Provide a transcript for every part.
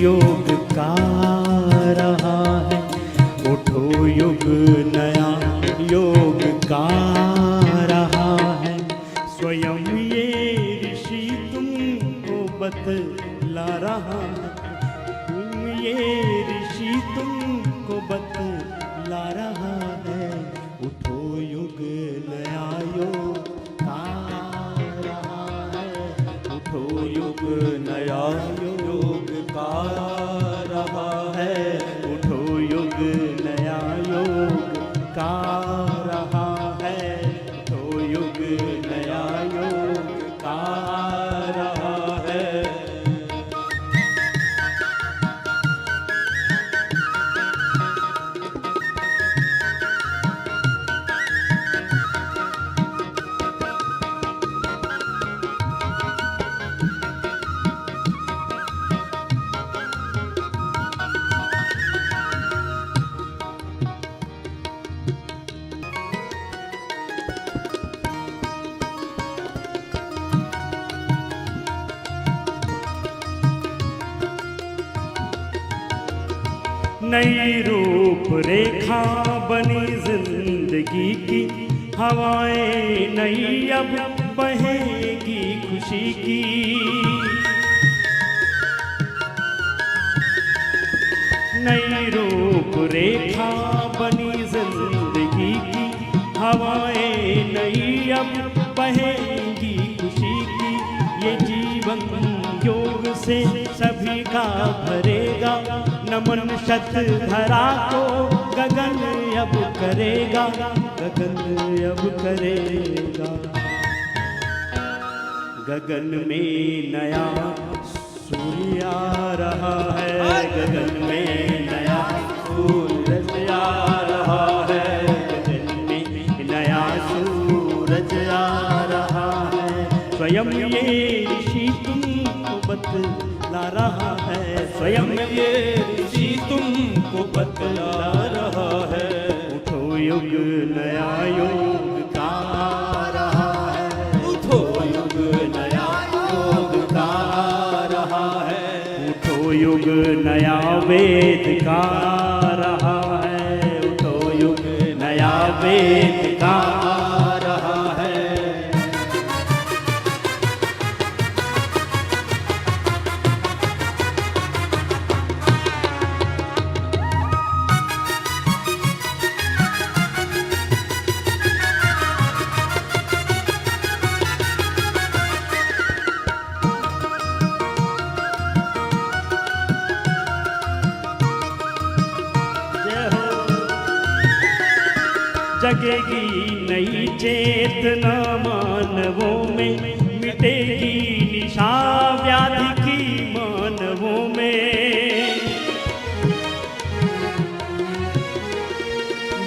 योग का रहा है। उठो युग नया योग का रहा है। स्वयं ये ऋषि तुमको बतला रहा है। ये ऋषि तुमको बतला रहा है। उठो युग नया योग का रहा है। उठो युग नया योग का रहा है। उठो युग नया योग का रहा है। उठो युग नया योग का रहा है। नई रूप रेखा बनी जिंदगी की। हवाएं नई अब बहेगी खुशी की। नई रूप रेखा बनी जिंदगी की। हवाएं नई अब बहेगी खुशी की। ये जीवन योग से सभी का भरेगा। नमन शत धरा को गगन अब करेगा। गगन अब करेगा। गगन में नया सूर्य आ रहा है। गगन में नया सूरज आ रहा है। गगन में नया सूरज आ रहा है। स्वयं ये ऋषि तुमको बतला रहा है। स्वयं ये ऋषि तुमको बतला रहा है। उठो युग नया योग का रहा है। उठो युग नया योग का रहा है। उठो युग नया वेद का रहा है। उठो युग नया वेद का रहा है। जगेगी नई चेतना मानवों में। मिटेगी निशा व्याधि की मानवों में।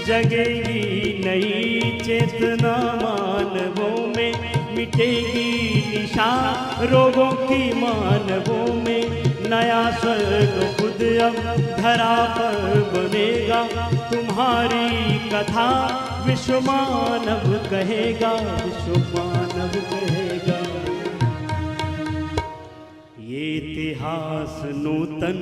जगेगी नई चेतना मानवों में। मिटेगी निशा रोगों की मानवों में। नया स्वर्ग खुद अब धरा पर बनेगा। तुम्हारी कथा विश्व मानव कहेगा। विश्व मानव कहेगा। ये इतिहास नूतन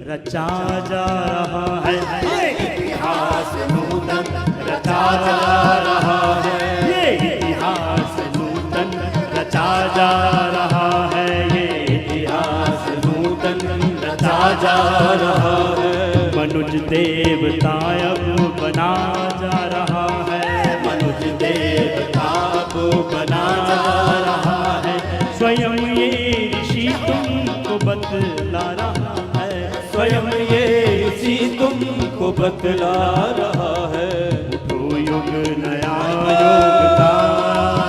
रचा जा रहा है। ये इतिहास नूतन रचा जा रहा है। ये इतिहास नूतन रचा जा रहा है। ये इतिहास नूतन रचा जा रहा है। मनुज देवता अब बना जा रहा है। मनुज देवता अब बना जा रहा है। स्वयं ये ऋषि तुमको बतला रहा है। स्वयं ये ऋषि तुमको बतला रहा है। उठो युग नया योग का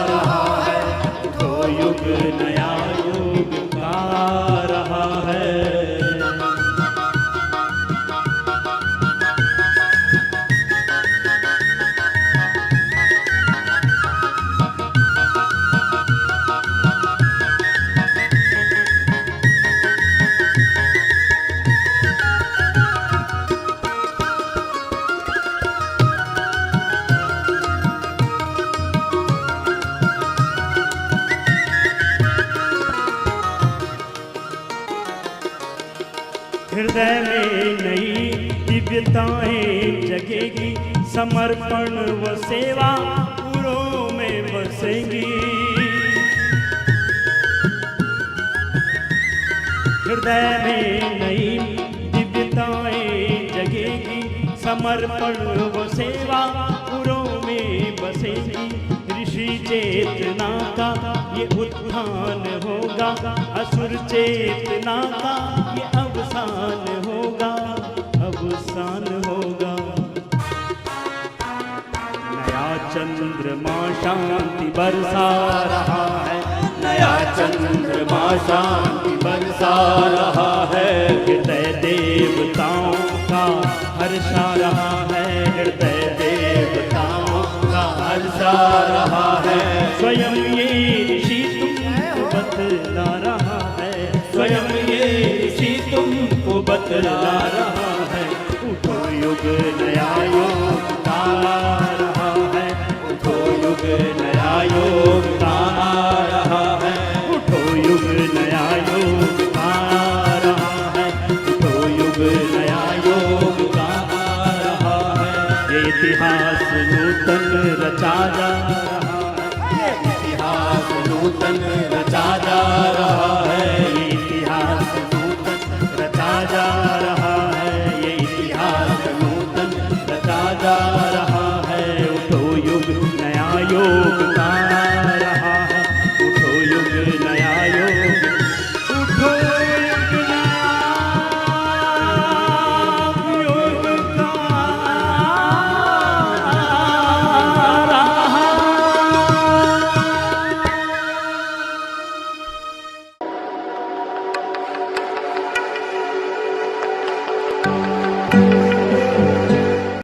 रहा है। उठो युग नया योग का रहा है। हृदय में नई दिव्यताएं जगेगी, समर्पण व सेवा पुरों में बसेगी। हृदय में नई दिव्यताएं जगेगी, समर्पण व सेवा पुरों में बसेगी। ऋषि चेतना का ये उत्थान होगा, असुर चेतना का ये अवसान होगा, अवसान होगा। नया चंद्रमा शांति बरसा रहा है, नया चंद्रमा शांति बरसा रहा